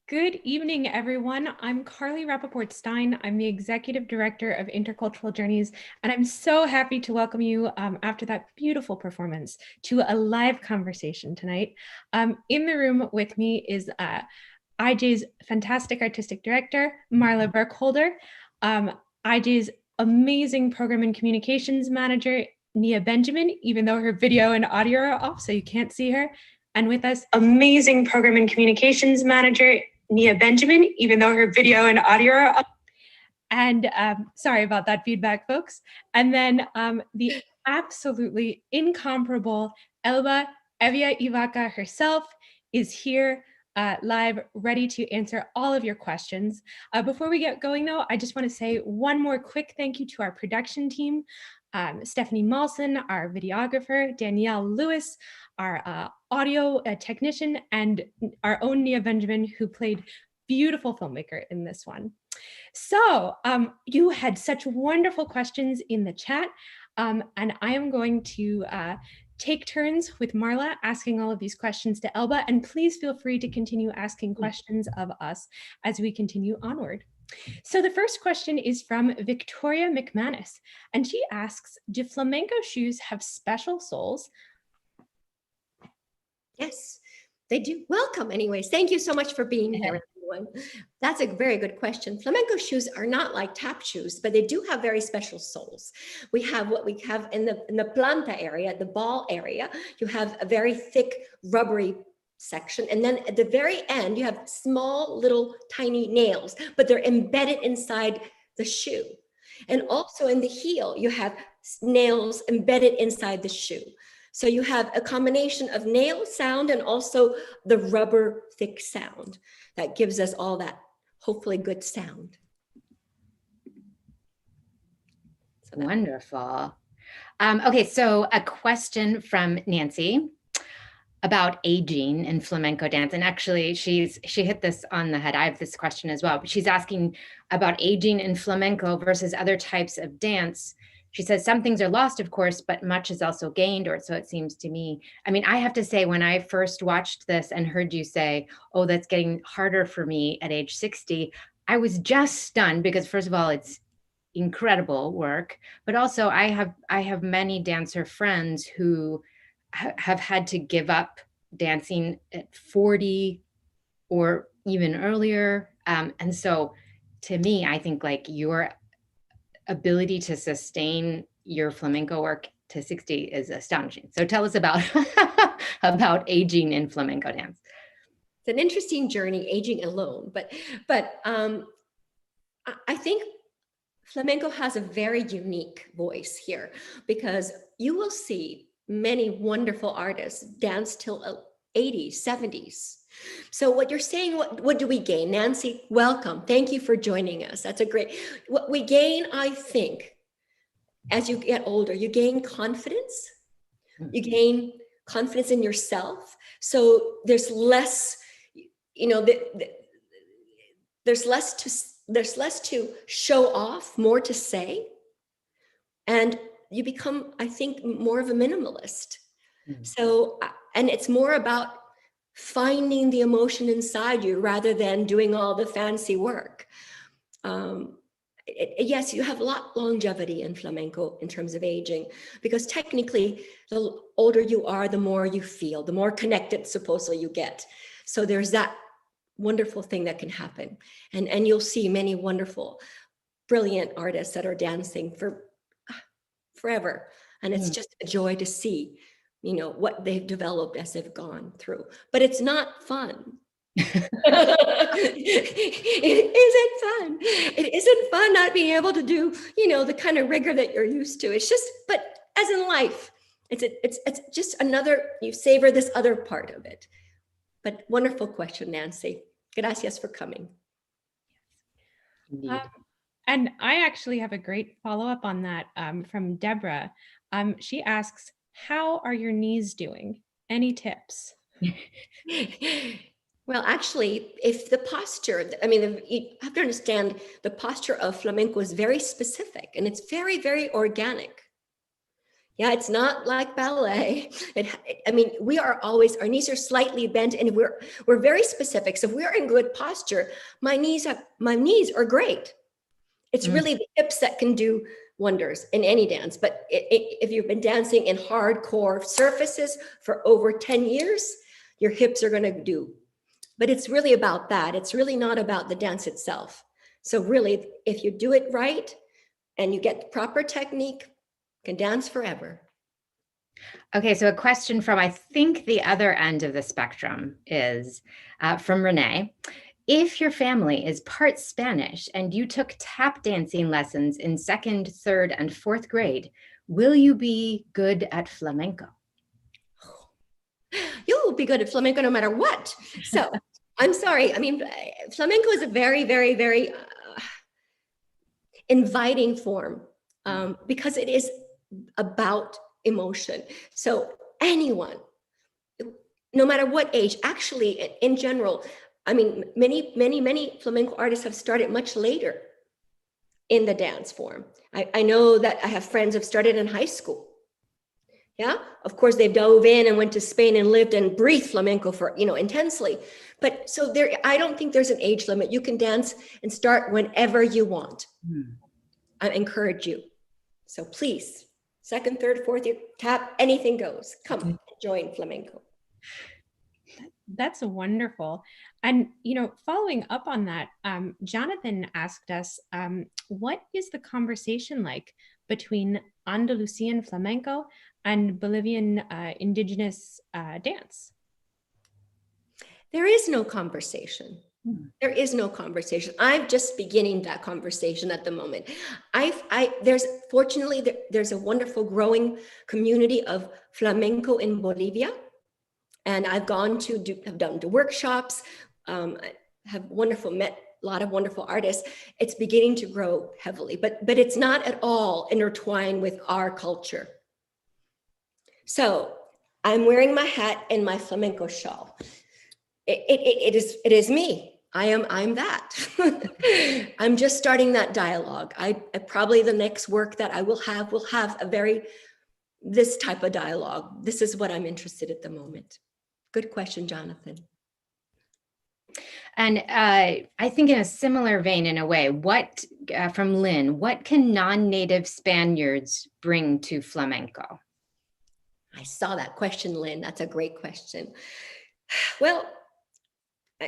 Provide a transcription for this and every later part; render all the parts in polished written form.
Good evening, everyone. I'm Carly Rappaport-Stein. I'm the Executive Director of Intercultural Journeys, and I'm so happy to welcome you after that beautiful performance to a live conversation tonight. In the room with me is IJ's fantastic artistic director, Marla Burkholder, IJ's amazing program and communications manager, Nia Benjamin, even though her video and audio are off, so you can't see her. And with us, amazing program and communications manager, Nia Benjamin, even though her video and audio are up. And sorry about that feedback, folks. And then the absolutely incomparable Elba Hevia y Vaca herself is here live, ready to answer all of your questions. Before we get going, though, I just want to say one more quick thank you to our production team, Stephanie Malson, our videographer, Danielle Lewis, our audio technician, and our own Nia Benjamin, who played beautiful filmmaker in this one. So you had such wonderful questions in the chat, and I am going to take turns with Marla asking all of these questions to Elba, and please feel free to continue asking questions of us as we continue onward. So the first question is from Victoria McManus, and she asks, do flamenco shoes have special soles? Yes, they do. Welcome anyways. Thank you so much for being here, everyone. That's a very good question. Flamenco shoes are not like tap shoes, but they do have very special soles. We have what we have in the planta area, the ball area. You have a very thick rubbery section. And then at the very end, you have small little tiny nails, but they're embedded inside the shoe. And also in the heel, you have nails embedded inside the shoe. So you have a combination of nail sound and also the rubber thick sound that gives us all that hopefully good sound. So wonderful. Okay, so a question from Nancy about aging in flamenco dance. And actually she hit this on the head. I have this question as well, but she's asking about aging in flamenco versus other types of dance. She says some things are lost, of course, but much is also gained, or so it seems to me. I mean, I have to say, when I first watched this and heard you say, oh, that's getting harder for me at age 60, I was just stunned because, first of all, it's incredible work, but also I have many dancer friends who have had to give up dancing at 40 or even earlier. And so to me, I think like your ability to sustain your flamenco work to 60 is astonishing. So tell us about about aging in flamenco dance. It's an interesting journey, aging alone, but I think flamenco has a very unique voice here, because you will see many wonderful artists dance till 80s, 70s. So what you're saying, what do we gain? Nancy, welcome. Thank you for joining us. That's a great, what we gain, I think, as you get older, you gain confidence. You gain confidence in yourself. So there's less, you know, there's less to show off, more to say. And you become, I think, more of a minimalist. So, and it's more about finding the emotion inside you rather than doing all the fancy work. Yes, you have a lot longevity in flamenco in terms of aging, because technically the older you are, the more you feel, the more connected supposedly you get. So there's that wonderful thing that can happen. And you'll see many wonderful, brilliant artists that are dancing for forever. And it's just a joy to see, you know, what they've developed as they've gone through. But it's not fun. It isn't fun. It isn't fun not being able to do, you know, the kind of rigor that you're used to. It's just, but as in life, it's just another, you savor this other part of it. But wonderful question, Nancy. Gracias for coming. Indeed. And I actually have a great follow-up on that from Deborah. She asks, how are your knees doing? Any tips? Well, actually, if the posture, I mean, you have to understand the posture of flamenco is very specific and it's very, very organic. Yeah, it's not like ballet. I mean, we are always, our knees are slightly bent, and we're very specific. So if we're in good posture, my knees are great. It's really the hips that can do wonders in any dance. But if you've been dancing in hardcore surfaces for over 10 years, your hips are going to do. But it's really about that. It's really not about the dance itself. So really, if you do it right and you get the proper technique, you can dance forever. Okay, so a question from, I think, the other end of the spectrum is from Renee. If your family is part Spanish and you took tap dancing lessons in 2nd, 3rd, and 4th grade, will you be good at flamenco? You will be good at flamenco no matter what. So I'm sorry. I mean, flamenco is a very, very, very inviting form because it is about emotion. So anyone, no matter what age, actually, in general, I mean, many flamenco artists have started much later in the dance form. I know that I have friends who have started in high school. Yeah, of course, they've dove in and went to Spain and lived and breathed flamenco for, intensely. But so there, I don't think there's an age limit. You can dance and start whenever you want. I encourage you. So please, 2nd, 3rd, 4th, you tap, anything goes. Come join flamenco. That's wonderful. And, following up on that, Jonathan asked us, what is the conversation like between Andalusian flamenco and Bolivian indigenous dance? There is no conversation. There is no conversation. I'm just beginning that conversation at the moment. Fortunately, there's a wonderful growing community of flamenco in Bolivia. And I've gone to have done the workshops, have met a lot of wonderful artists. It's beginning to grow heavily, but it's not at all intertwined with our culture. So I'm wearing my hat and my flamenco shawl. It is me. I'm that. I'm just starting that dialogue. I probably the next work that I will have this type of dialogue. This is what I'm interested at the moment. Good question, Jonathan. And I think in a similar vein, in a way, from Lynn, what can non-native Spaniards bring to flamenco? I saw that question, Lynn. That's a great question. Well,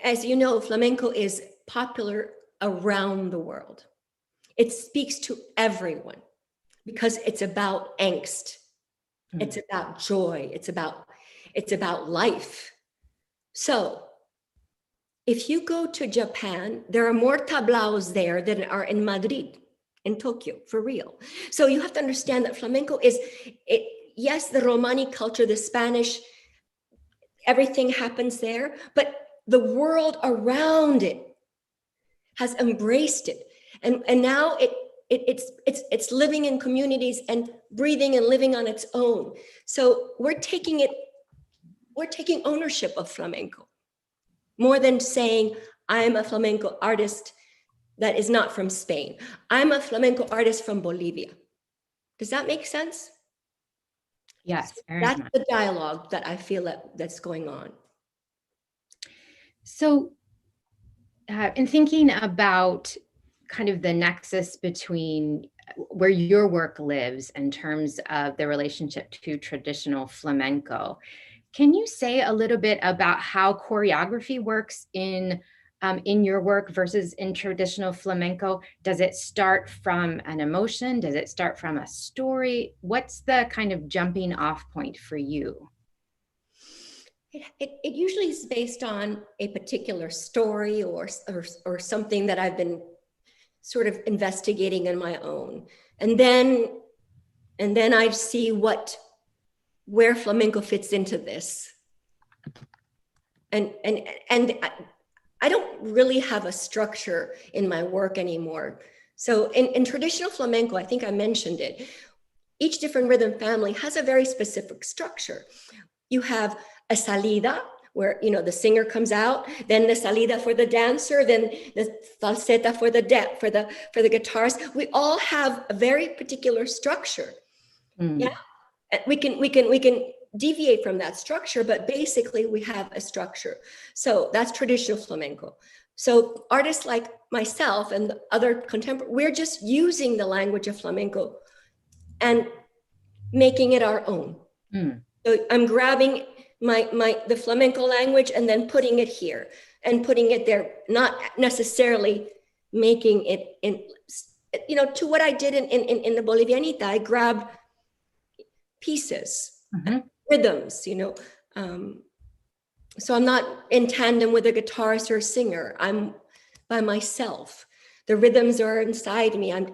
as you know, flamenco is popular around the world. It speaks to everyone because it's about angst. It's about joy. It's about life. So if you go to Japan, there are more tablaos there than are in Madrid, in Tokyo, for real. So you have to understand that flamenco yes, the Romani culture, the Spanish, everything happens there, but the world around it has embraced it. And now it's living in communities and breathing and living on its own. So we're taking ownership of flamenco, more than saying, I'm a flamenco artist that is not from Spain. I'm a flamenco artist from Bolivia. Does that make sense? Yes. That's the dialogue that I feel that's going on. So in thinking about kind of the nexus between where your work lives in terms of the relationship to traditional flamenco, can you say a little bit about how choreography works in your work versus in traditional flamenco? Does it start from an emotion? Does it start from a story? What's the kind of jumping off point for you? It usually is based on a particular story or something that I've been sort of investigating on my own. And then I see where flamenco fits into this. And I don't really have a structure in my work anymore. So in traditional flamenco, I think I mentioned it, each different rhythm family has a very specific structure. You have a salida, where the singer comes out, then the salida for the dancer, then the falseta for the guitars. We all have a very particular structure. Yeah. we can deviate from that structure, but basically we have a structure. So that's traditional flamenco. So artists like myself and the other contemporary, we're just using the language of flamenco and making it our own. So I'm grabbing the flamenco language and then putting it here and putting it there, not necessarily making it in, to what I did in the Bolivianita. I grabbed pieces, rhythms, so I'm not in tandem with a guitarist or a singer. I'm by myself. The rhythms are inside me. I'm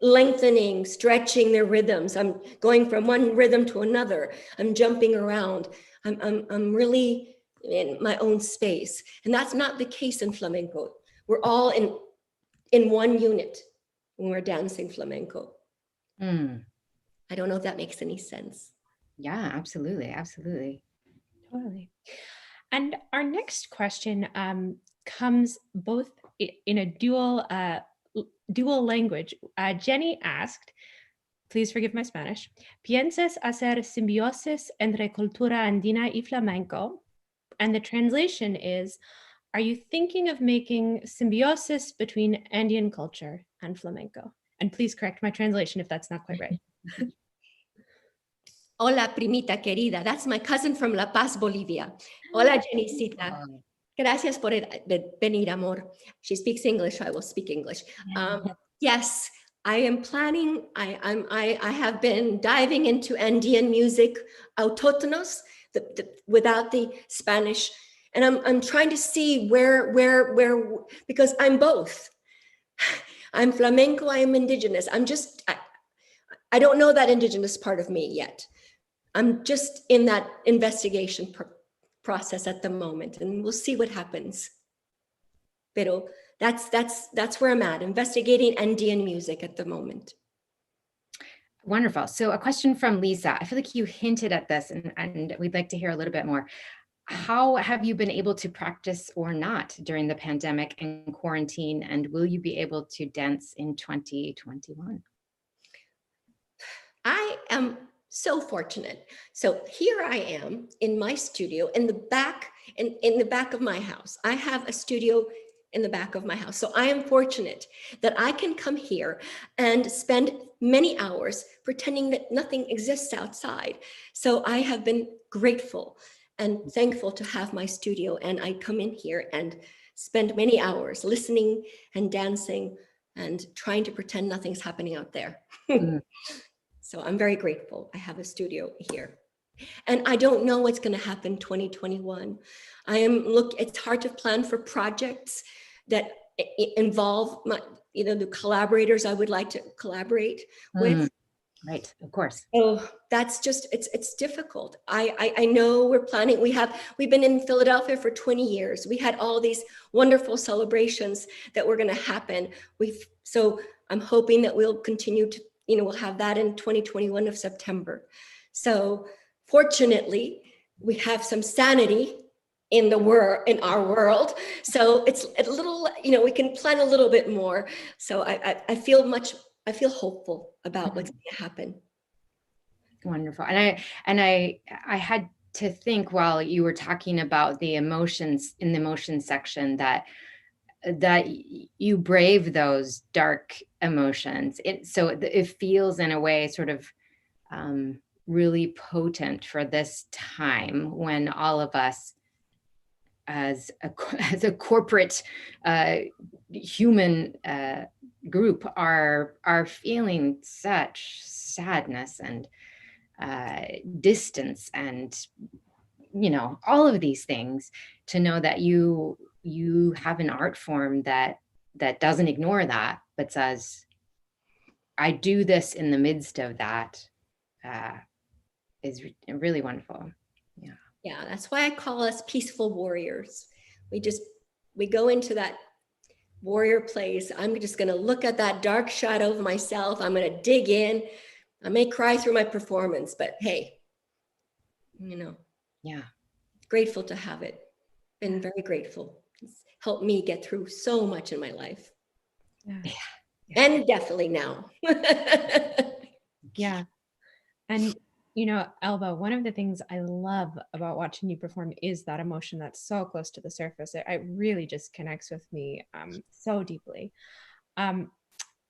lengthening, stretching the rhythms. I'm going from one rhythm to another. I'm jumping around. I'm really in my own space. And that's not the case in flamenco. We're all in one unit when we're dancing flamenco. I don't know if that makes any sense. Yeah, absolutely. Absolutely. Totally. And our next question comes both in a dual language. Jenny asked, please forgive my Spanish, ¿Piensas hacer simbiosis entre cultura andina y flamenco? And the translation is, are you thinking of making symbiosis between Andean culture and flamenco? And please correct my translation if that's not quite right. Hola, primita querida. That's my cousin from La Paz, Bolivia. Hola, Jenicita. Gracias por venir, amor. She speaks English, I will speak English. Yes, I am planning, I have been diving into Andean music, autóctonos, without the Spanish. And I'm trying to see where, because I'm both. I'm flamenco, I am indigenous. I don't know that indigenous part of me yet. I'm just in that investigation process at the moment, and we'll see what happens. Pero that's where I'm at, investigating Andean music at the moment. Wonderful. So a question from Lisa. I feel like you hinted at this, and we'd like to hear a little bit more. How have you been able to practice or not during the pandemic and quarantine, and will you be able to dance in 2021? I am so fortunate. So here I am in my studio in the back of my house. I have a studio in the back of my house. So I am fortunate that I can come here and spend many hours pretending that nothing exists outside. So I have been grateful and thankful to have my studio, and I come in here and spend many hours listening and dancing and trying to pretend nothing's happening out there. So I'm very grateful I have a studio here. And I don't know what's going to happen 2021. It's hard to plan for projects that involve the collaborators I would like to collaborate with. Right, of course. Oh, that's just, it's difficult. I know we're planning, we've been in Philadelphia for 20 years. We had all these wonderful celebrations that were going to happen. So I'm hoping that we'll continue to, we'll have that in 2021 of September. So fortunately, we have some sanity in our world. So it's a little, we can plan a little bit more. So I feel hopeful about what's going to happen. Wonderful. And I had to think while you were talking about the emotions in the emotions section that you brave those dark emotions. So it feels in a way sort of really potent for this time when all of us as a corporate human group are feeling such sadness and distance and all of these things, to know that you have an art form that doesn't ignore that, but says, I do this in the midst of that, is really wonderful. Yeah, that's why I call us peaceful warriors. We go into that warrior place. I'm just going to look at that dark shadow of myself. I'm going to dig in. I may cry through my performance, but hey, yeah, grateful to have it. Been very grateful. It's helped me get through so much in my life. Yeah. And definitely now. Yeah. And You know, Elba, one of the things I love about watching you perform is that emotion that's so close to the surface. It really just connects with me so deeply. Um,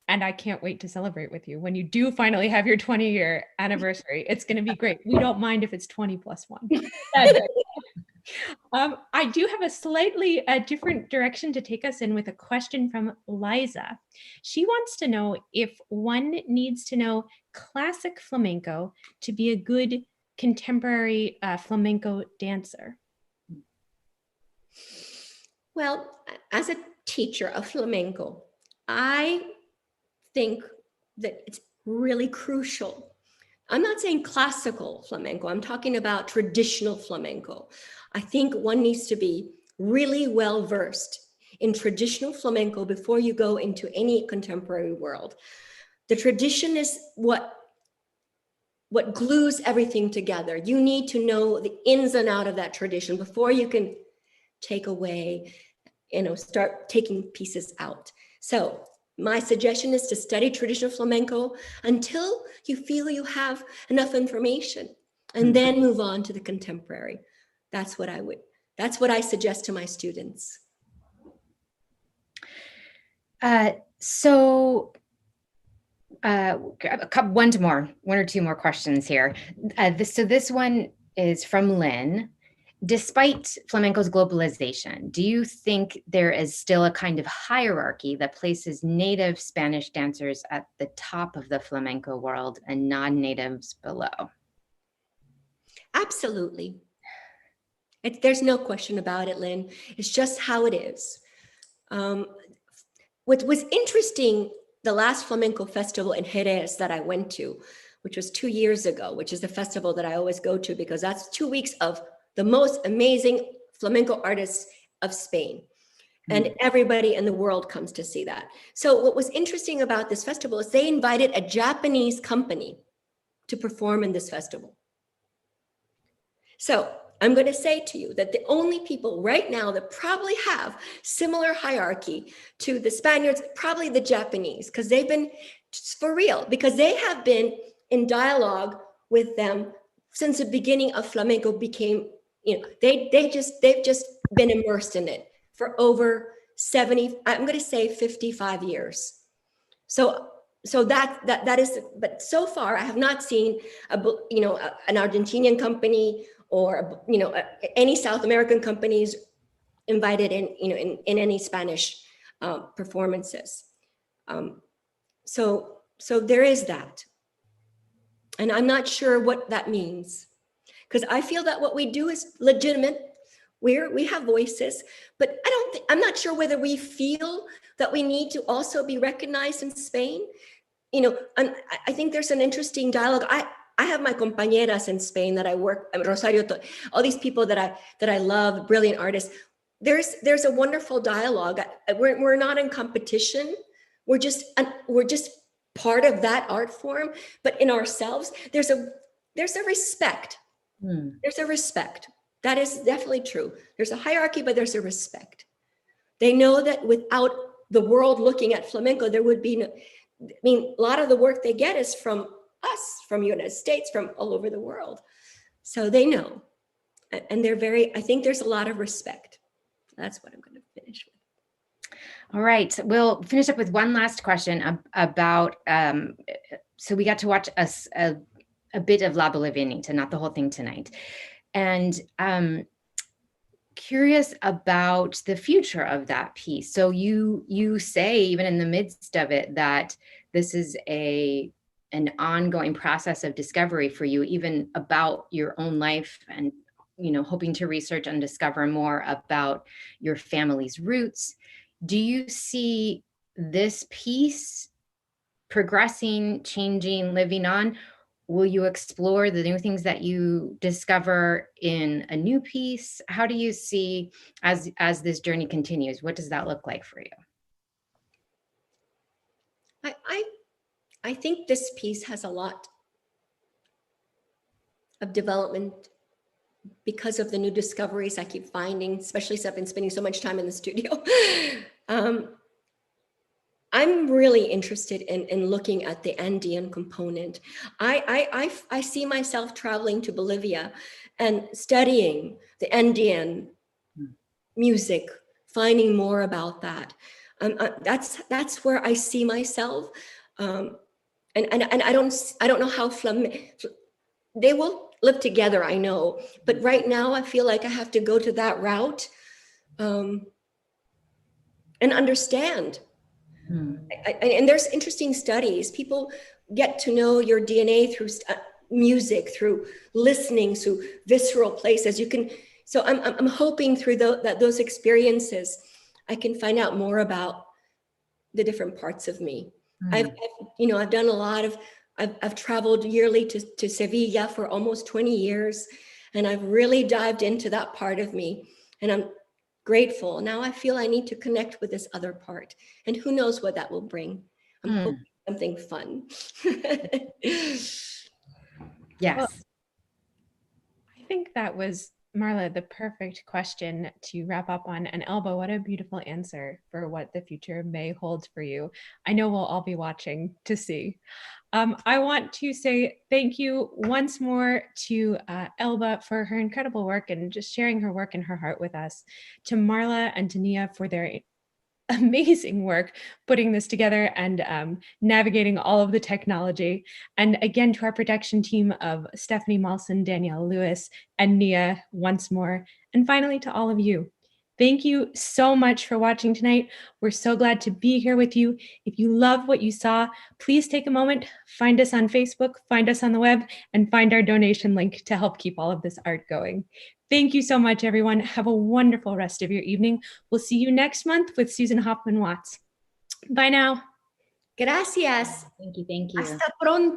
and I can't wait to celebrate with you when you do finally have your 20-year anniversary. It's going to be great. We don't mind if it's 20 plus one. That's it. I do have a slightly different direction to take us in with a question from Liza. She wants to know if one needs to know classic flamenco to be a good contemporary flamenco dancer. Well, as a teacher of flamenco, I think that it's really crucial. I'm not saying classical flamenco, I'm talking about traditional flamenco. I think one needs to be really well versed in traditional flamenco before you go into any contemporary world. The tradition is what glues everything together. You need to know the ins and out of that tradition before you can take away, start taking pieces out. So my suggestion is to study traditional flamenco until you feel you have enough information, and then move on to the contemporary. That's what I suggest to my students. One or two more questions here. This one is from Lynn. Despite flamenco's globalization, do you think there is still a kind of hierarchy that places native Spanish dancers at the top of the flamenco world and non-natives below? Absolutely. There's no question about it, Lynn. It's just how it is. What was interesting, the last flamenco festival in Jerez that I went to, which was 2 years ago, which is the festival that I always go to because that's 2 weeks of the most amazing flamenco artists of Spain. And everybody in the world comes to see that. So what was interesting about this festival is they invited a Japanese company to perform in this festival. So I'm going to say to you that the only people right now that probably have similar hierarchy to the Spaniards, probably the Japanese, because they've been, for real, because they have been in dialogue with them since the beginning of flamenco became, they've just been immersed in it for over 70, I'm going to say 55 years. So that is, but so far I have not seen an Argentinian company or any South American companies invited in any Spanish performances. So there is that, and I'm not sure what that means, because I feel that what we do is legitimate. We have voices, but I'm not sure whether we feel that we need to also be recognized in Spain. I think there's an interesting dialogue. I have my compañeras in Spain that I work, Rosario, all these people that I love, brilliant artists. There's a wonderful dialogue. We're not in competition. We're just part of that art form, but in ourselves, there's a respect. There's a respect. That is definitely true. There's a hierarchy, but there's a respect. They know that without the world looking at flamenco, there would be no, a lot of the work they get is from us, from the United States, from all over the world. So they know, and I think there's a lot of respect. That's what I'm going to finish with. All right, we'll finish up with one last question about, so we got to watch a bit of La Bolivianita, not the whole thing tonight. And curious about the future of that piece. So you say, even in the midst of it, that this is an ongoing process of discovery for you, even about your own life, and hoping to research and discover more about your family's roots. Do you see this piece progressing, changing, living on? Will you explore the new things that you discover in a new piece? How do you see, as this journey continues, what does that look like for you? I think this piece has a lot of development because of the new discoveries I keep finding, especially since I've been spending so much time in the studio. I'm really interested in looking at the Andean component. I see myself traveling to Bolivia and studying the Andean music, finding more about that. That's where I see myself. And I don't know how they will live together, I know, but right now I feel like I have to go to that route and understand. And there's interesting studies. People get to know your DNA through music, through listening, through visceral places. You can. So I'm hoping through that those experiences, I can find out more about the different parts of me. I've done a lot of. I've traveled yearly to Sevilla for almost 20 years, and I've really dived into that part of me, and I'm grateful. Now I feel I need to connect with this other part, and who knows what that will bring. I'm hoping something fun. Yes. Well, I think that was, Marla, the perfect question to wrap up on. And Elba, what a beautiful answer for what the future may hold for you. I know we'll all be watching to see. I want to say thank you once more to Elba for her incredible work and just sharing her work and her heart with us, to Marla and to Nia for their amazing work putting this together and navigating all of the technology. And again, to our production team of Stephanie Malson, Danielle Lewis, and Nia once more. And finally, to all of you. Thank you so much for watching tonight. We're so glad to be here with you. If you love what you saw, please take a moment, find us on Facebook, find us on the web, and find our donation link to help keep all of this art going. Thank you so much, everyone. Have a wonderful rest of your evening. We'll see you next month with Susan Hoffman Watts. Bye now. Gracias. Thank you. Thank you. Hasta pronto.